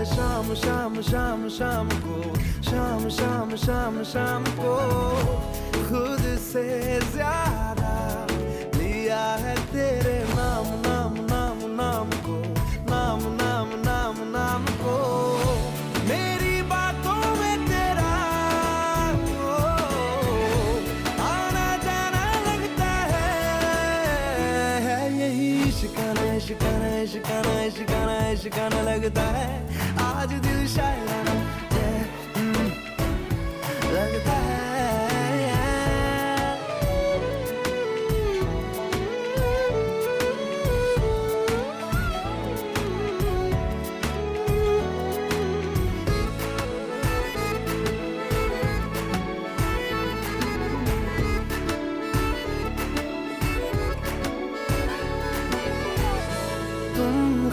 है शाम शाम शाम शाम को, शाम शाम शाम शाम को खुद से ज्यादा लिया है तेरे नाम नाम नाम नाम को, नाम नाम नाम नाम को। मेरी बातों में तेरा आना जाना लगता है यही शिकाना शिकाना शिकाना शिकाना शिकाना लगता है। आज दिल शायराना लगता है। तुम